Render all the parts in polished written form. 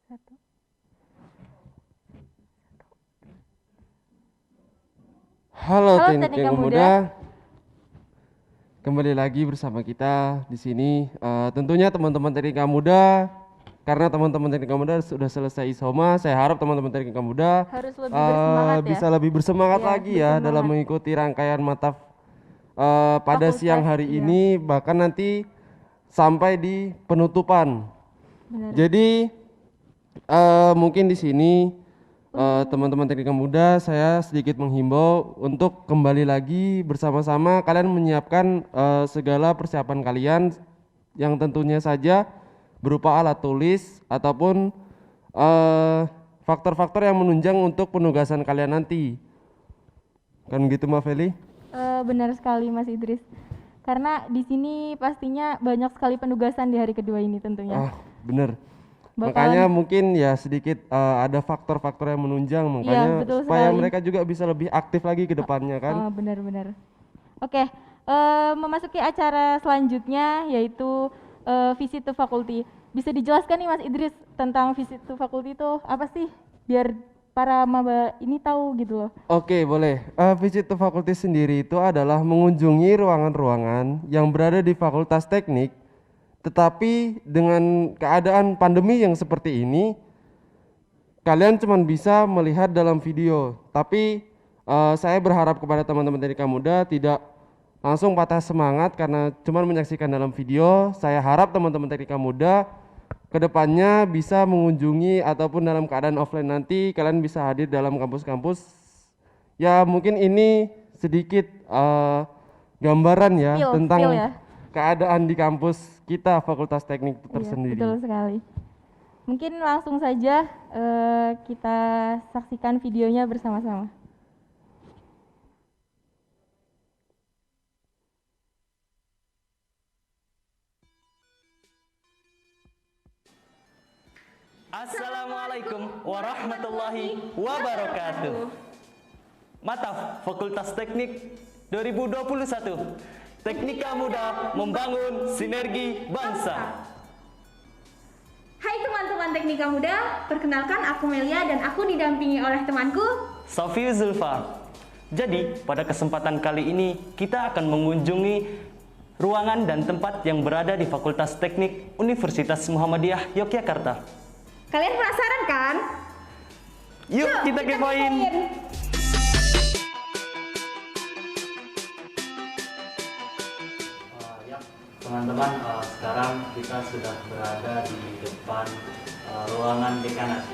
Satu. Halo Halo Teknika Teknika Muda. Muda, kembali lagi bersama kita di sini. Tentunya teman-teman Teknika Muda, karena teman-teman Teknika Muda sudah selesai isoma, saya harap teman-teman Teknika Muda Harus lebih bersemangat ya. bisa lebih bersemangat Iya, lagi ya dalam bersemangat. mengikuti rangkaian mata pada Fakultas, siang hari iya. ini, bahkan nanti sampai di penutupan. Benar. Jadi mungkin di sini teman-teman Teknika Muda saya sedikit menghimbau untuk kembali lagi bersama-sama kalian menyiapkan segala persiapan kalian yang tentunya saja berupa alat tulis ataupun faktor-faktor yang menunjang untuk penugasan kalian nanti. Kan gitu Mbak Feli? Benar sekali Mas Idris. Karena di sini pastinya banyak sekali penugasan di hari kedua ini tentunya. Bener. Bakalan- Makanya mungkin ya sedikit ada faktor-faktor yang menunjang makanya betul supaya sekali. mereka juga bisa lebih aktif lagi ke depannya kan. Benar-benar. Oke, memasuki acara selanjutnya yaitu visit to faculty. Bisa dijelaskan nih Mas Idris tentang visit to faculty itu apa sih? Biar para maba ini tahu gitu loh. Oke, boleh. Visit to faculty sendiri itu adalah mengunjungi ruangan-ruangan yang berada di Fakultas Teknik, tetapi dengan keadaan pandemi yang seperti ini, kalian cuma bisa melihat dalam video. Tapi saya berharap kepada teman-teman Teknika Muda tidak langsung patah semangat karena cuma menyaksikan dalam video. Saya harap teman-teman Teknika Muda kedepannya bisa mengunjungi ataupun dalam keadaan offline nanti kalian bisa hadir dalam kampus-kampus. Ya mungkin ini sedikit gambaran ya tentang Feel ya. keadaan di kampus kita Fakultas Teknik tersendiri. Iya, betul sekali. Mungkin langsung saja kita saksikan videonya bersama-sama. Assalamualaikum warahmatullahi wabarakatuh. Mataf Fakultas Teknik 2021. Teknika Muda membangun sinergi bangsa. Hai teman-teman Teknika Muda, perkenalkan aku Melia dan aku didampingi oleh temanku Safi Zulfa. Jadi, pada kesempatan kali ini kita akan mengunjungi ruangan dan tempat yang berada di Fakultas Teknik Universitas Muhammadiyah Yogyakarta. Kalian penasaran kan? Yuk kita kepoin. Ya, teman-teman, sekarang kita sudah berada di depan ruangan dekanat.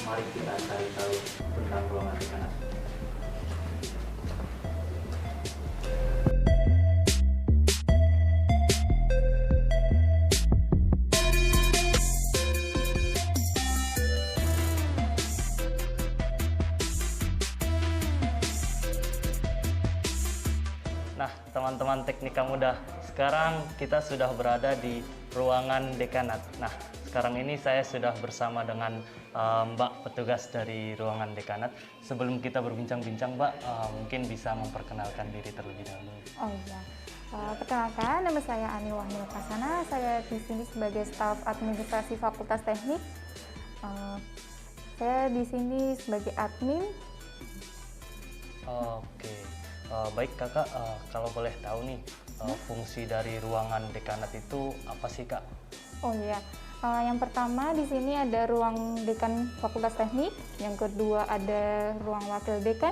Mari kita cari tahu tentang ruangan dekanat. Nah, teman-teman Teknika Muda, sekarang kita sudah berada di ruangan dekanat. Nah, sekarang ini saya sudah bersama dengan Mbak petugas dari ruangan dekanat. Sebelum kita berbincang-bincang, Mbak, mungkin bisa memperkenalkan diri terlebih dahulu. Oh iya, perkenalkan nama saya Ani Wahyu Kasana. Saya di sini sebagai staf administrasi Fakultas Teknik. Saya di sini sebagai admin. Oke, baik Kakak, kalau boleh tahu nih, fungsi dari ruangan dekanat itu apa sih Kak? Oh iya, yang pertama di sini ada ruang dekan Fakultas Teknik. Yang kedua ada ruang wakil dekan.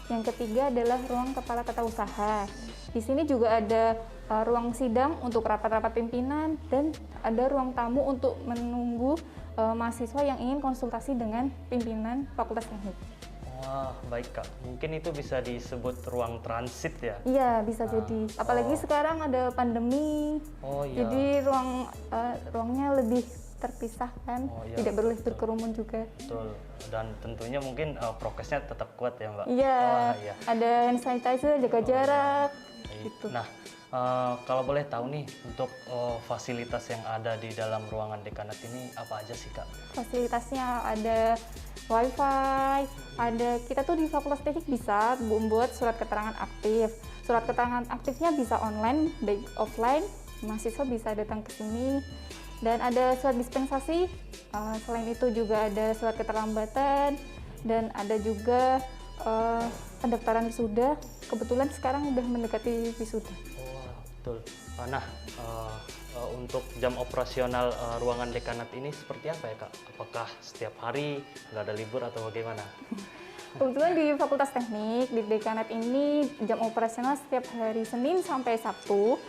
Yang ketiga adalah ruang kepala tata usaha. Di sini juga ada ruang sidang untuk rapat-rapat pimpinan dan ada ruang tamu untuk menunggu mahasiswa yang ingin konsultasi dengan pimpinan Fakultas Teknik. Wah, baik Kak. Mungkin itu bisa disebut ruang transit ya? Iya, bisa jadi. Apalagi sekarang ada pandemi. Oh iya. Jadi ruangnya lebih terpisah kan, Oh, iya, tidak boleh betul. berkerumun juga. Betul. Dan tentunya mungkin prokesnya tetap kuat ya Mbak? Iya, Wah, iya. ada hand sanitizer, jaga jarak. Baik. Gitu. Nah, kalau boleh tahu nih, untuk fasilitas yang ada di dalam ruangan dekanat ini apa aja sih Kak? Fasilitasnya ada wifi, ada kita tuh di Fakultas Teknik bisa membuat surat keterangan aktif. Surat keterangan aktifnya bisa online, baik offline, mahasiswa bisa datang ke sini. Dan ada surat dispensasi Selain itu juga ada surat keterlambatan dan ada juga pendaftaran wisuda. Kebetulan sekarang udah mendekati wisuda. Oh, betul. Nah, untuk jam operasional ruangan dekanat ini seperti apa ya Kak? Apakah setiap hari, nggak ada libur atau bagaimana? Kebetulan di Fakultas Teknik di dekanat ini jam operasional setiap hari Senin sampai Sabtu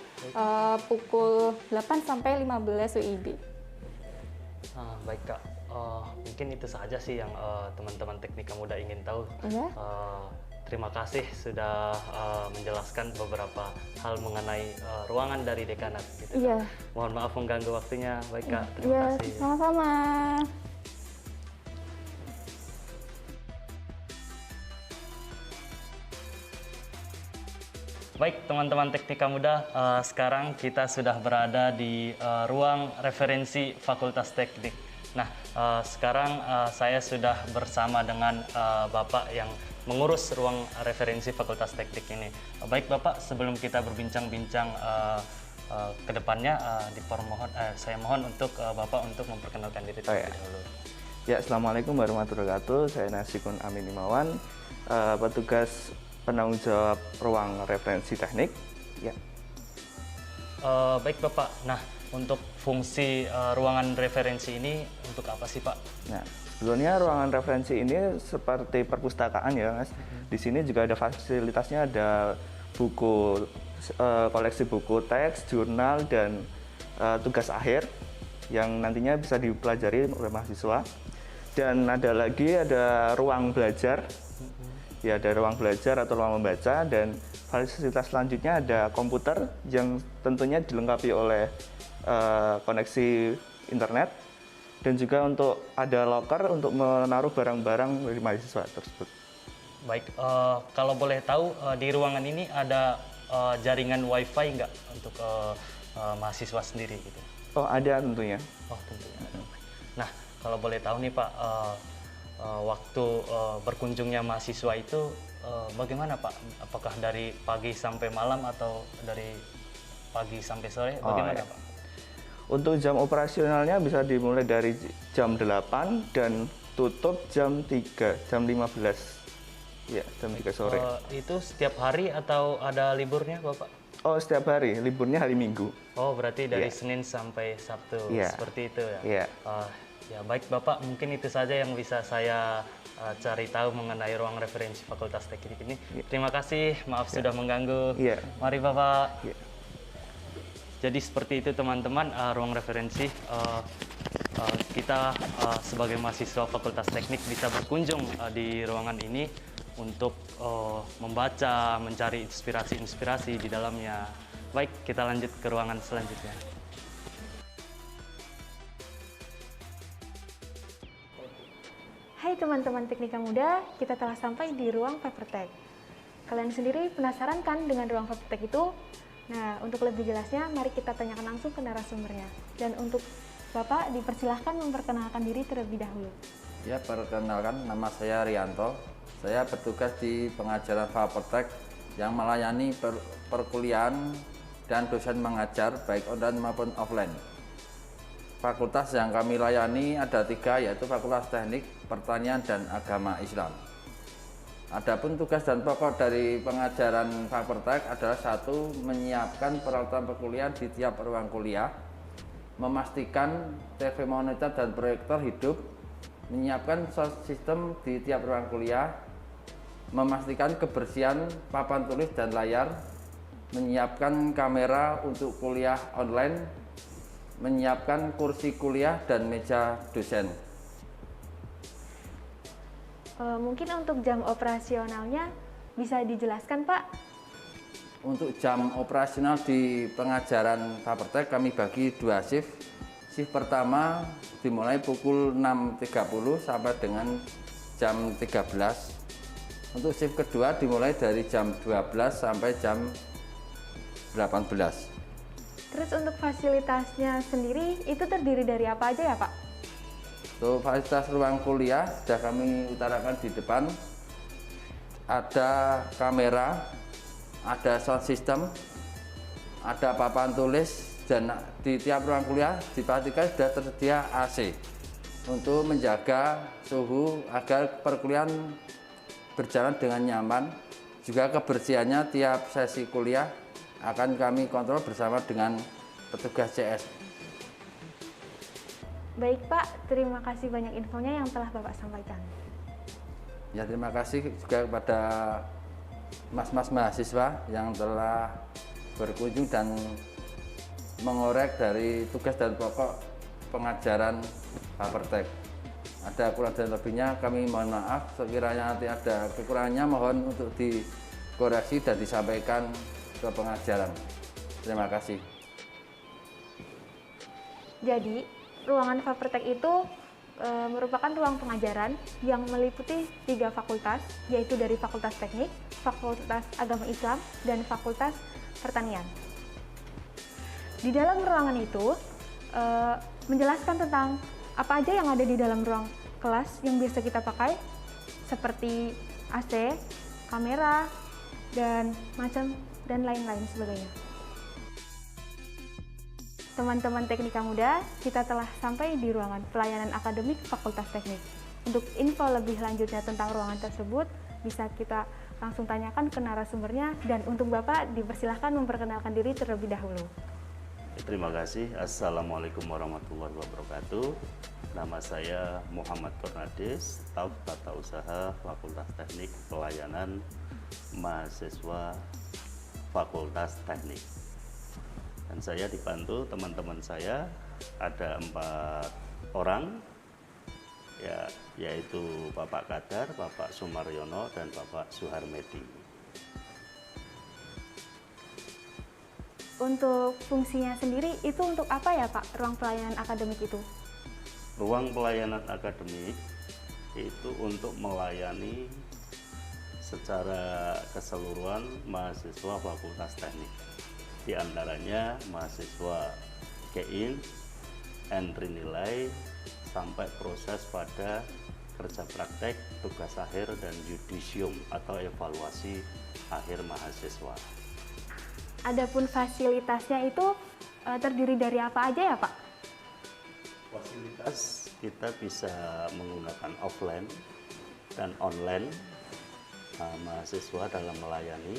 pukul 8 sampai 15 WIB. Baik Kak, mungkin itu saja sih yang teman-teman Teknika Muda ingin tahu. Iya. Terima kasih sudah menjelaskan beberapa hal mengenai ruangan dari dekanat. Gitu, Kak. Iya. Mohon maaf mengganggu waktunya. Baik Kak, terima Iya, kasih. sama-sama. Baik teman-teman Teknika Muda, sekarang kita sudah berada di ruang referensi Fakultas Teknik. Nah, sekarang saya sudah bersama dengan Bapak yang mengurus ruang referensi Fakultas Teknik ini. Baik Bapak, sebelum kita berbincang-bincang ke depannya, saya mohon untuk Bapak untuk memperkenalkan diri terlebih dahulu. Ya, Assalamualaikum warahmatullahi wabarakatuh. Saya Nasikun Amin Imawan, petugas penanggung jawab ruang referensi teknik. Ya. Baik Bapak, nah untuk fungsi ruangan referensi ini untuk apa sih Pak? Nah, sebenarnya ruangan referensi ini seperti perpustakaan ya, Mas. Di sini juga ada fasilitasnya, ada buku, koleksi buku teks, jurnal, dan tugas akhir yang nantinya bisa dipelajari oleh mahasiswa. Dan ada ruang belajar. Ya, ada ruang belajar atau ruang membaca, dan fasilitas selanjutnya ada komputer yang tentunya dilengkapi oleh koneksi internet, dan juga untuk ada locker untuk menaruh barang-barang dari mahasiswa tersebut. Baik, kalau boleh tahu di ruangan ini ada jaringan WiFi nggak untuk mahasiswa sendiri gitu? Oh, ada tentunya. Oh, tentunya ada. Nah, kalau boleh tahu nih Pak, waktu berkunjungnya mahasiswa itu bagaimana Pak? Apakah dari pagi sampai malam atau dari pagi sampai sore? Bagaimana ya. Pak? Untuk jam operasionalnya bisa dimulai dari jam 8 dan tutup jam 3, jam 15. Ya, jam 3 sore. Itu setiap hari atau ada liburnya Bapak? Oh, setiap hari, liburnya hari Minggu. Oh, berarti dari Iya. Senin sampai Sabtu, Iya. seperti itu ya? Iya. Ya baik Bapak, mungkin itu saja yang bisa saya cari tahu mengenai ruang referensi Fakultas Teknik ini. Iya. Terima kasih, maaf sudah mengganggu. Iya. Mari Bapak. Iya. Jadi seperti itu teman-teman, ruang referensi. Kita sebagai mahasiswa Fakultas Teknik bisa berkunjung di ruangan ini untuk membaca, mencari inspirasi-inspirasi di dalamnya. Baik, kita lanjut ke ruangan selanjutnya. Hai teman-teman Teknika Muda, kita telah sampai di ruang Papertech. Kalian sendiri penasaran kan dengan ruang Papertech itu? Nah, untuk lebih jelasnya, mari kita tanyakan langsung ke narasumbernya. Dan untuk Bapak, dipersilahkan memperkenalkan diri terlebih dahulu. Ya, perkenalkan, nama saya Rianto. Saya bertugas di pengajaran Papertech yang melayani perkuliahan dan dosen mengajar baik online maupun offline. Fakultas yang kami layani ada 3, yaitu Fakultas Teknik, Pertanian, dan Agama Islam. Adapun tugas dan pokok dari pengajaran Fapertech adalah 1. Menyiapkan peralatan perkuliahan di tiap ruang kuliah, memastikan TV monitor dan proyektor hidup, menyiapkan sound system di tiap ruang kuliah, memastikan kebersihan papan tulis dan layar, menyiapkan kamera untuk kuliah online, menyiapkan kursi kuliah dan meja dosen. Mungkin untuk jam operasionalnya bisa dijelaskan Pak? Untuk jam operasional di pengajaran Papertech kami bagi 2 shift. Shift pertama dimulai pukul 6.30 sampai dengan jam 13. Untuk shift kedua dimulai dari jam 12 sampai jam 18. Terus untuk fasilitasnya sendiri itu terdiri dari apa aja ya Pak? Untuk fasilitas ruang kuliah sudah kami utarakan di depan. Ada kamera, ada sound system, ada papan tulis, dan di tiap ruang kuliah dipastikan sudah tersedia AC. untuk menjaga suhu agar perkuliahan berjalan dengan nyaman. Juga kebersihannya tiap sesi kuliah akan kami kontrol bersama dengan petugas CS. Baik Pak, terima kasih banyak infonya yang telah Bapak sampaikan. Ya, terima kasih juga kepada mas-mas mahasiswa yang telah berkunjung dan mengorek dari tugas dan pokok pengajaran Fapertech. Ada kurang dan lebihnya kami mohon maaf, sekiranya nanti ada kekurangannya mohon untuk dikoreksi dan disampaikan ke pengajaran. Terima kasih. Jadi, ruangan Fapertech itu merupakan ruang pengajaran yang meliputi 3 fakultas, yaitu dari Fakultas Teknik, Fakultas Agama Islam, dan Fakultas Pertanian. Di dalam ruangan itu menjelaskan tentang apa aja yang ada di dalam ruang kelas yang biasa kita pakai, seperti AC, kamera, dan lain-lain sebagainya. Teman-teman Teknika Muda, kita telah sampai di ruangan pelayanan akademik Fakultas Teknik. Untuk info lebih lanjutnya tentang ruangan tersebut, bisa kita langsung tanyakan ke narasumbernya, dan untuk Bapak dipersilahkan memperkenalkan diri terlebih dahulu. Terima kasih. Assalamualaikum warahmatullahi wabarakatuh. Nama saya Muhammad Kornades, staf Tata Usaha Fakultas Teknik Pelayanan Mahasiswa Fakultas Teknik. Dan saya dibantu teman-teman saya, ada 4 orang, yaitu Bapak Kadar, Bapak Sumaryono, dan Bapak Suharmedi. Untuk fungsinya sendiri, itu untuk apa ya Pak, ruang pelayanan akademik itu? Ruang pelayanan akademik itu untuk melayani secara keseluruhan mahasiswa Fakultas Teknik. Di antaranya mahasiswa GEIN, entry nilai, sampai proses pada kerja praktek, tugas akhir, dan yudisium atau evaluasi akhir mahasiswa. Adapun fasilitasnya itu terdiri dari apa aja ya Pak? Fasilitas kita bisa menggunakan offline dan online mahasiswa dalam melayani.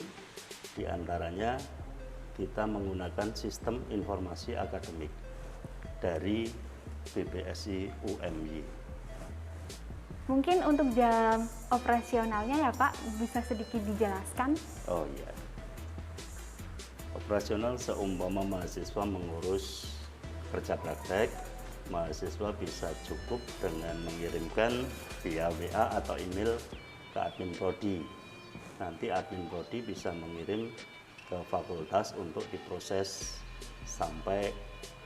Di antaranya kita menggunakan sistem informasi akademik dari BPSI UMY. Mungkin untuk jam operasionalnya ya Pak, bisa sedikit dijelaskan? Oh iya. Operasional seumpama mahasiswa mengurus kerja praktek, mahasiswa bisa cukup dengan mengirimkan via WA atau email ke admin prodi. Nanti admin prodi bisa mengirim ke fakultas untuk diproses sampai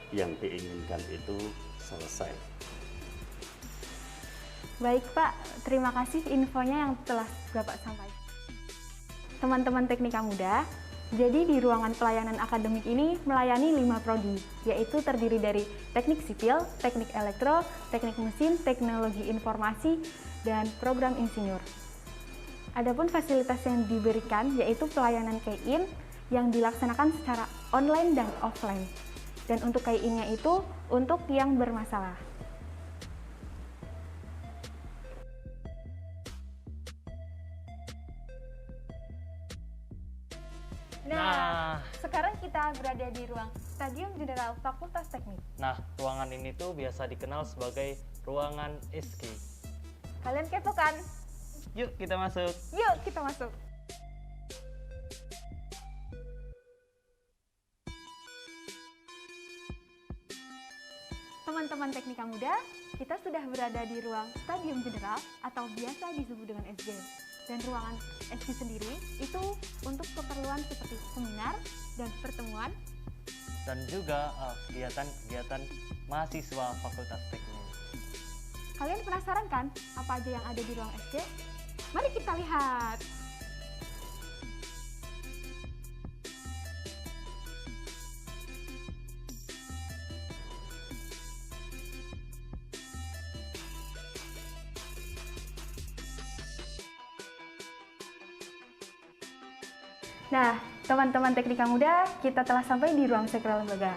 yang diinginkan itu selesai. Baik Pak, terima kasih infonya yang telah Bapak sampaikan. Teman-teman Teknika Muda, jadi di ruangan pelayanan akademik ini melayani 5 prodi, yaitu terdiri dari teknik sipil, teknik elektro, teknik mesin, teknologi informasi, dan program insinyur. Adapun fasilitas yang diberikan yaitu pelayanan KEIN yang dilaksanakan secara online dan offline. Dan untuk KEIN-nya itu untuk yang bermasalah. Nah, sekarang kita berada di ruang Stadium Jenderal Fakultas Teknik. Nah, ruangan ini tuh biasa dikenal sebagai ruangan SK. Kalian kepo kan? Yuk kita masuk. Yuk kita masuk. Teman-teman Teknika Muda, kita sudah berada di ruang Stadium Jenderal atau biasa disebut dengan SG. Dan ruangan SG sendiri itu untuk keperluan seperti seminar dan pertemuan. Dan juga kegiatan-kegiatan mahasiswa Fakultas Teknik. Kalian penasaran kan apa aja yang ada di ruang SG? Mari kita lihat. Nah, teman-teman Teknika Muda, kita telah sampai di ruang sekre lembaga.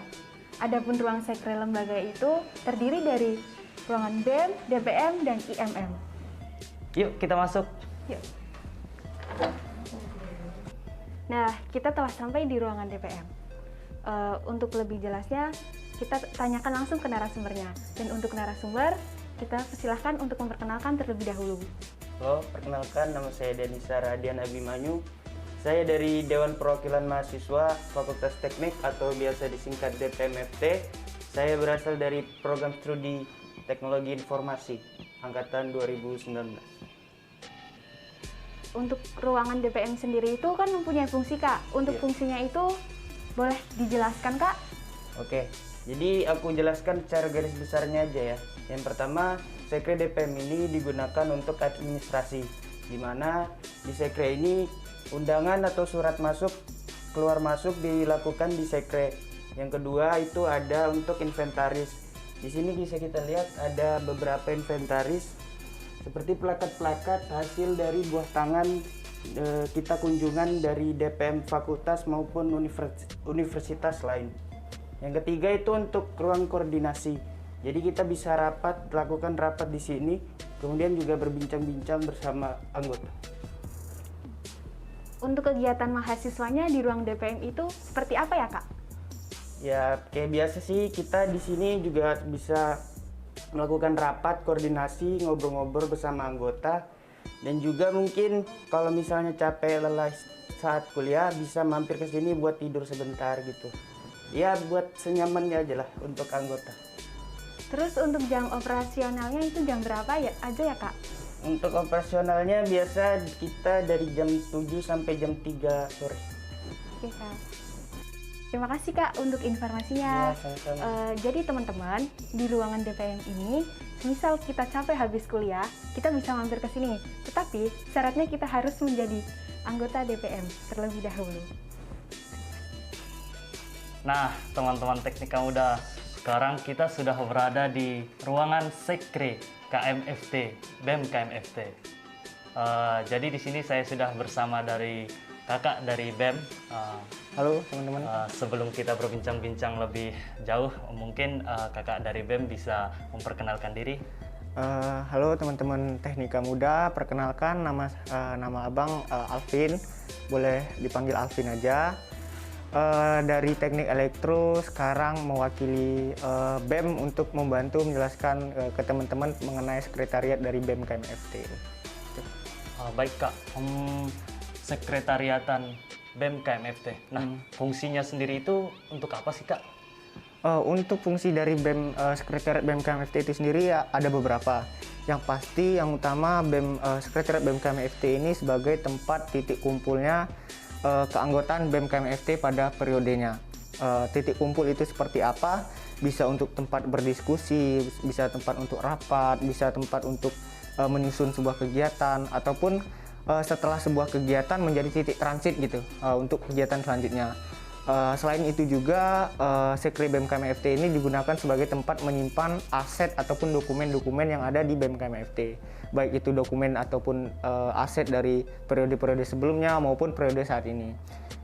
Adapun ruang sekre lembaga itu terdiri dari ruangan BEM, DPM, dan IMM. Yuk kita masuk. Yuk. Nah, kita telah sampai di ruangan DPM. Untuk lebih jelasnya, kita tanyakan langsung ke narasumbernya. Dan untuk narasumber, kita persilahkan untuk memperkenalkan terlebih dahulu. Halo, perkenalkan nama saya Denisa Radian Abimanyu. Saya dari Dewan Perwakilan Mahasiswa Fakultas Teknik atau biasa disingkat DPMFT. Saya berasal dari program studi Teknologi Informasi angkatan 2019. Untuk ruangan DPM sendiri itu kan mempunyai fungsi, Kak. Untuk fungsinya itu boleh dijelaskan, Kak? Oke, jadi aku jelaskan secara garis besarnya aja ya. Yang pertama, Sekre DPM ini digunakan untuk administrasi, di mana di Sekre ini undangan atau surat masuk, keluar masuk dilakukan di Sekre. Yang kedua itu ada untuk inventaris. Di sini bisa kita lihat ada beberapa inventaris seperti plakat-plakat hasil dari buah tangan kita kunjungan dari DPM fakultas maupun universitas lain. Yang ketiga itu untuk ruang koordinasi. Jadi kita bisa lakukan rapat di sini, kemudian juga berbincang-bincang bersama anggota. Untuk kegiatan mahasiswanya di ruang DPM itu seperti apa ya, Kak? Ya, kayak biasa sih kita di sini juga bisa melakukan rapat, koordinasi, ngobrol-ngobrol bersama anggota. Dan juga mungkin kalau misalnya capek lelah saat kuliah bisa mampir ke sini buat tidur sebentar gitu. Ya buat senyamannya aja lah untuk anggota. Terus untuk jam operasionalnya itu jam berapa ya aja ya, Kak? Untuk operasionalnya biasa kita dari jam 7 sampai jam 3 sore. Oke, Kak. Terima kasih, Kak, untuk informasinya. Ya, sama-sama. Jadi teman-teman, di ruangan DPM ini, misal kita capek habis kuliah, kita bisa mampir ke sini. Tetapi syaratnya kita harus menjadi anggota DPM terlebih dahulu. Nah, teman-teman Teknika Muda, sekarang kita sudah berada di ruangan Sekre KMFT, BEM KMFT. Jadi di sini saya sudah bersama dari kakak dari BEM. Halo teman-teman. Sebelum kita berbincang-bincang lebih jauh, mungkin kakak dari BEM bisa memperkenalkan diri. Halo teman-teman Teknika Muda, perkenalkan nama abang Alvin, boleh dipanggil Alvin aja. Dari Teknik Elektro sekarang mewakili BEM untuk membantu menjelaskan ke teman-teman mengenai sekretariat dari BEM KMFT. Baik kak, sekretariatan BEM KMFT. Nah, fungsinya sendiri itu untuk apa sih kak? Untuk fungsi dari BEM sekretariat BEM KMFT itu sendiri ya ada beberapa. Yang pasti yang utama sekretariat BEM KMFT ini sebagai tempat titik kumpulnya keanggotaan BEM KMFT pada periodenya. Titik kumpul itu seperti apa? Bisa untuk tempat berdiskusi, bisa tempat untuk rapat, bisa tempat untuk menyusun sebuah kegiatan, ataupun setelah sebuah kegiatan menjadi titik transit gitu untuk kegiatan selanjutnya. Selain itu juga Sekre BEM KMFT ini digunakan sebagai tempat menyimpan aset ataupun dokumen-dokumen yang ada di BEM KMFT, baik itu dokumen ataupun aset dari periode-periode sebelumnya maupun periode saat ini.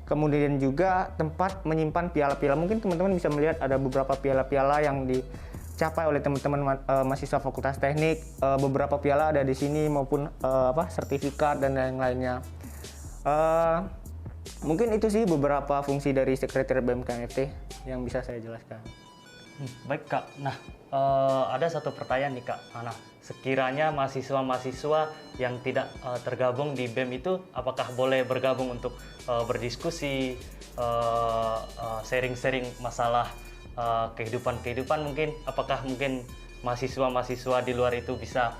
Kemudian juga tempat menyimpan piala-piala. Mungkin teman-teman bisa melihat ada beberapa piala-piala yang dicapai oleh teman-teman mahasiswa Fakultas Teknik. Beberapa piala ada di sini maupun sertifikat dan lain-lainnya. Mungkin itu sih beberapa fungsi dari sekretariat BEM KMFT yang bisa saya jelaskan. Baik kak, nah ada satu pertanyaan nih kak. Nah, sekiranya mahasiswa-mahasiswa yang tidak tergabung di BEM itu apakah boleh bergabung untuk berdiskusi, sharing-sharing masalah kehidupan mungkin? Apakah mungkin mahasiswa-mahasiswa di luar itu bisa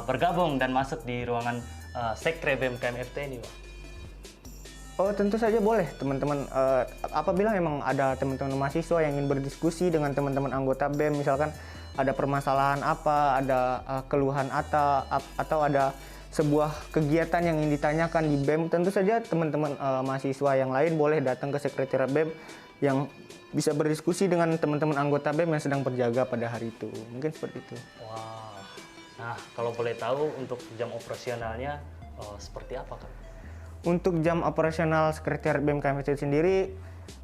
bergabung dan masuk di ruangan Sekre BEM KMFT ini Pak? Oh tentu saja boleh teman-teman, apabila memang ada teman-teman mahasiswa yang ingin berdiskusi dengan teman-teman anggota BEM, misalkan ada permasalahan apa, ada keluhan atau ada sebuah kegiatan yang ingin ditanyakan di BEM, tentu saja teman-teman mahasiswa yang lain boleh datang ke sekretariat BEM yang bisa berdiskusi dengan teman-teman anggota BEM yang sedang berjaga pada hari itu. Mungkin seperti itu. Wah, nah kalau boleh tahu untuk jam operasionalnya seperti apa kan? Untuk jam operasional sekretariat BEM KMFT sendiri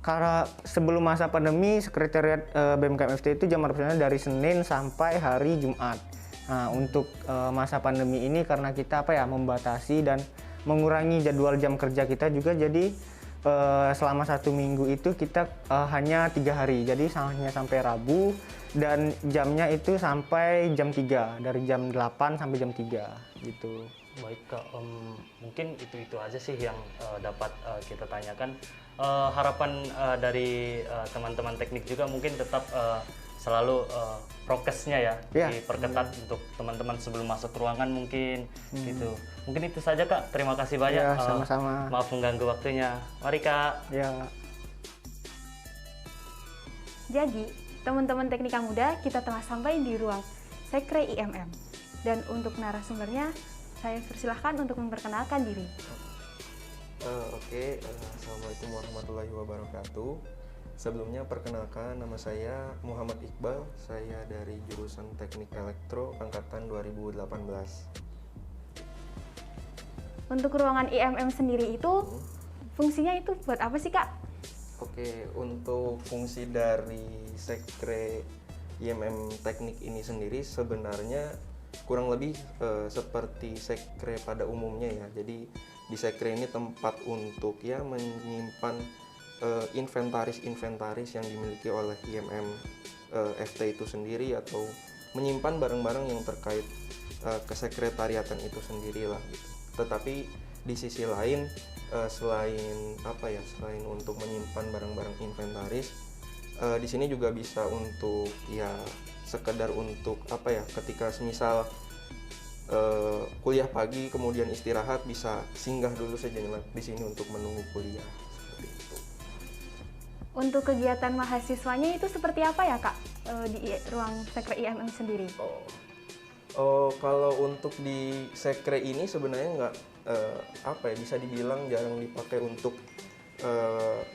Karena sebelum masa pandemi, sekretariat BMKM FT itu jam operasional dari Senin sampai hari Jumat. Nah, untuk masa pandemi ini karena kita membatasi dan mengurangi jadwal jam kerja kita juga, jadi selama 1 minggu itu kita hanya 3 hari, jadi hanya sampai Rabu, dan jamnya itu sampai jam 3, dari jam 8 sampai jam 3 gitu. Baik Kak, mungkin itu aja sih yang dapat kita tanyakan. Harapan dari teman-teman teknik juga mungkin tetap selalu prokesnya ya diperketat untuk teman-teman sebelum masuk ruangan mungkin gitu. Mungkin itu saja Kak, terima kasih banyak. Ya, sama-sama. Maaf mengganggu waktunya. Mari Kak. Ya. Jadi, teman-teman Teknika Muda, kita telah sampai di ruang Sekre IMM. Dan untuk narasumbernya, saya persilahkan untuk memperkenalkan diri. Assalamualaikum warahmatullahi wabarakatuh. Sebelumnya perkenalkan, nama saya Muhammad Iqbal. Saya dari jurusan Teknik Elektro angkatan 2018. Untuk ruangan IMM sendiri itu, fungsinya itu buat apa sih Kak? Untuk fungsi dari Sekre IMM Teknik ini sendiri sebenarnya kurang lebih seperti sekre pada umumnya ya. Jadi di sekre ini tempat untuk menyimpan inventaris yang dimiliki oleh IMM FT itu sendiri, atau menyimpan barang-barang yang terkait kesekretariatan itu sendirilah gitu. Tetapi di sisi lain selain untuk menyimpan barang-barang inventaris, di sini juga bisa untuk sekedar untuk ketika semisal kuliah pagi kemudian istirahat, bisa singgah dulu sejenak di sini untuk menunggu kuliah, seperti itu. Untuk kegiatan mahasiswanya itu seperti apa ya Kak di ruang Sekre IMM sendiri? Kalau untuk di sekre ini sebenarnya nggak bisa dibilang jarang dipakai untuk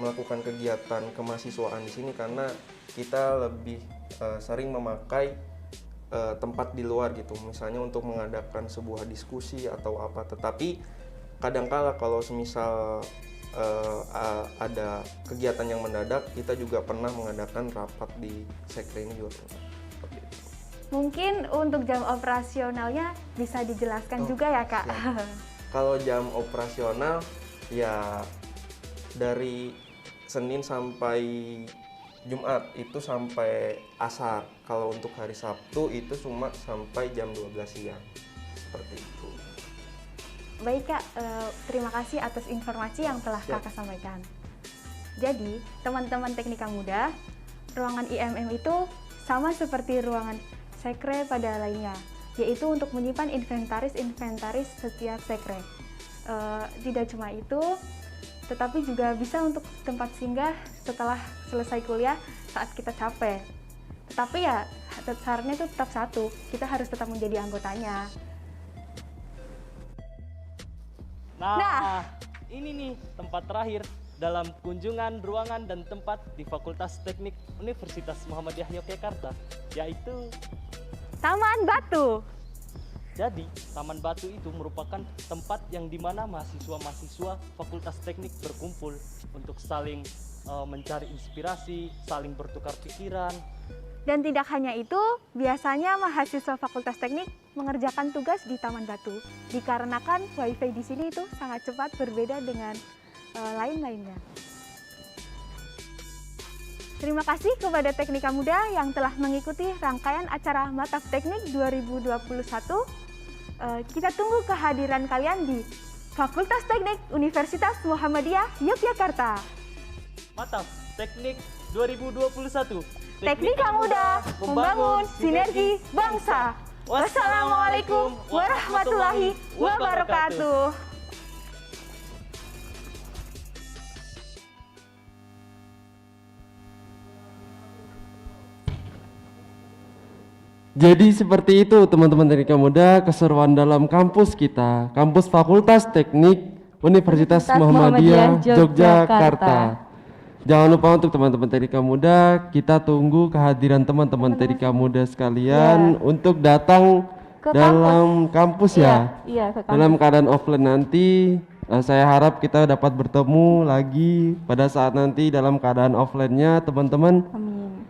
melakukan kegiatan kemahasiswaan di sini, karena kita lebih sering memakai tempat di luar gitu, misalnya untuk mengadakan sebuah diskusi atau apa. Tetapi kadangkala kalau semisal ada kegiatan yang mendadak, kita juga pernah mengadakan rapat di sekre ini juga pernah. Seperti itu. Mungkin untuk jam operasionalnya bisa dijelaskan juga ya Kak? Kalau jam operasional ya dari Senin sampai Jumat itu sampai asar. Kalau untuk hari Sabtu itu cuma sampai jam 12 siang. Seperti itu. Baik Kak, terima kasih atas informasi yang telah Kakak sampaikan. Jadi, teman-teman Teknika Muda, ruangan IMM itu sama seperti ruangan sekre pada lainnya, yaitu untuk menyimpan inventaris setiap sekre. Tidak cuma itu, tetapi juga bisa untuk tempat singgah setelah selesai kuliah saat kita capek. Tetapi ya syaratnya itu tetap satu, kita harus tetap menjadi anggotanya. Nah, ini nih tempat terakhir dalam kunjungan ruangan dan tempat di Fakultas Teknik Universitas Muhammadiyah Yogyakarta, yaitu Taman Batu. Jadi, Taman Batu itu merupakan tempat yang dimana mahasiswa-mahasiswa Fakultas Teknik berkumpul untuk saling mencari inspirasi, saling bertukar pikiran. Dan tidak hanya itu, biasanya mahasiswa Fakultas Teknik mengerjakan tugas di Taman Batu, dikarenakan wifi di sini itu sangat cepat, berbeda dengan lain-lainnya. Terima kasih kepada Teknika Muda yang telah mengikuti rangkaian acara Mataf Teknik 2021. Kita tunggu kehadiran kalian di Fakultas Teknik Universitas Muhammadiyah Yogyakarta. Mataf Teknik 2021. Teknika Muda membangun sinergi bangsa. Wassalamualaikum warahmatullahi wabarakatuh. Jadi seperti itu teman-teman Teknika Muda, keseruan dalam kampus kita, kampus Fakultas Teknik Universitas Muhammadiyah Yogyakarta. Jangan lupa untuk teman-teman Teknika Muda, kita tunggu kehadiran teman-teman Teknika Muda sekalian untuk datang ke dalam kampus ya. Iya, ke kampus. Dalam keadaan offline nanti Saya harap kita dapat bertemu lagi pada saat nanti dalam keadaan offline-nya, teman-teman. Amin.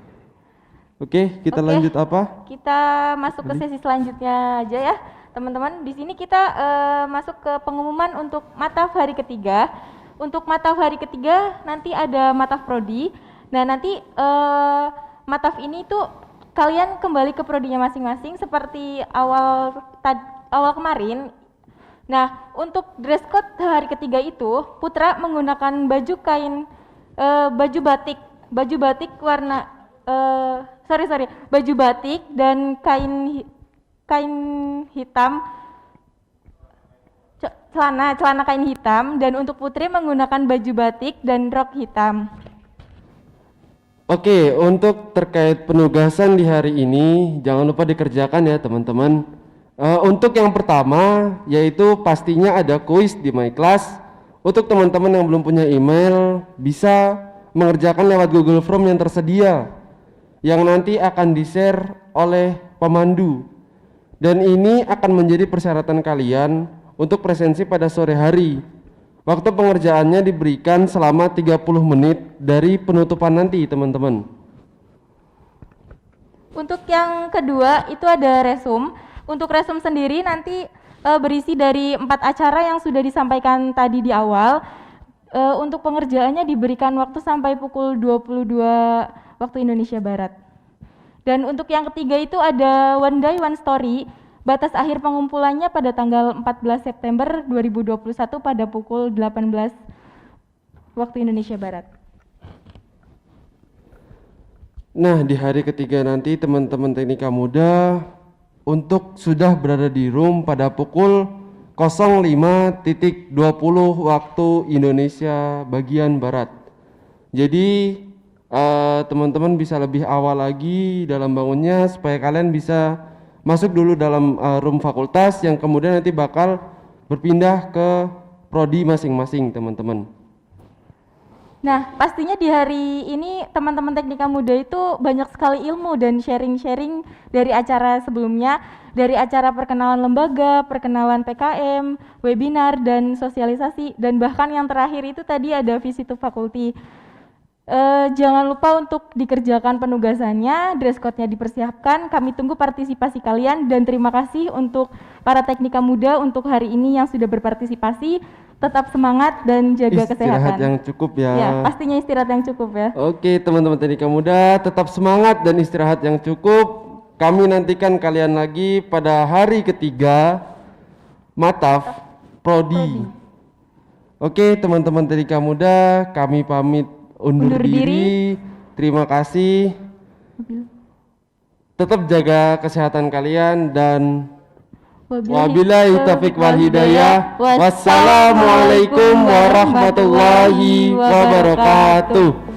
Oke, kita lanjut apa? Kita masuk ke sesi selanjutnya aja ya, teman-teman. Di sini kita masuk ke pengumuman untuk mataf hari ketiga. Untuk mataf hari ketiga nanti ada mataf prodi. Nah, nanti mataf ini tuh kalian kembali ke prodinya masing-masing seperti awal kemarin. Nah, untuk dress code hari ketiga itu, Putra menggunakan baju kain, baju batik warna, baju batik dan kain hitam, celana kain hitam, dan untuk Putri menggunakan baju batik dan rok hitam. Oke, untuk terkait penugasan di hari ini, jangan lupa dikerjakan ya teman-teman. Untuk yang pertama, yaitu pastinya ada kuis di My Class. Untuk teman-teman yang belum punya email, bisa mengerjakan lewat Google Form yang tersedia, yang nanti akan di-share oleh pemandu. Dan ini akan menjadi persyaratan kalian untuk presensi pada sore hari. Waktu pengerjaannya diberikan selama 30 menit dari penutupan nanti, teman-teman. Untuk yang kedua, itu ada resume. Untuk resume sendiri nanti berisi dari 4 acara yang sudah disampaikan tadi di awal. Untuk pengerjaannya diberikan waktu sampai pukul 22 waktu Indonesia Barat. Dan untuk yang ketiga itu ada One Day One Story. Batas akhir pengumpulannya pada tanggal 14 September 2021 pada pukul 18 waktu Indonesia Barat. Nah, di hari ketiga nanti teman-teman Teknika Muda untuk sudah berada di room pada pukul 05.20 waktu Indonesia bagian Barat. Jadi teman-teman bisa lebih awal lagi dalam bangunnya supaya kalian bisa masuk dulu dalam room fakultas yang kemudian nanti bakal berpindah ke prodi masing-masing, teman-teman. Nah, pastinya di hari ini teman-teman Teknika Muda itu banyak sekali ilmu dan sharing-sharing dari acara sebelumnya, dari acara perkenalan lembaga, perkenalan PKM, webinar, dan sosialisasi, dan bahkan yang terakhir itu tadi ada visit to faculty. Jangan lupa untuk dikerjakan penugasannya, dress code-nya dipersiapkan. Kami tunggu partisipasi kalian dan terima kasih untuk para Teknika Muda untuk hari ini yang sudah berpartisipasi. Tetap semangat dan jaga kesehatan. Istirahat yang cukup ya. Ya, pastinya istirahat yang cukup ya. Oke, teman-teman Teknika Muda, tetap semangat dan istirahat yang cukup. Kami nantikan kalian lagi pada hari ketiga mataf prodi. Oke, teman-teman Teknika Muda, kami pamit undur diri. Terima kasih. Tetap jaga kesehatan kalian dan wabillahi taufiq wal hidayah. Wassalamualaikum warahmatullahi wabarakatuh.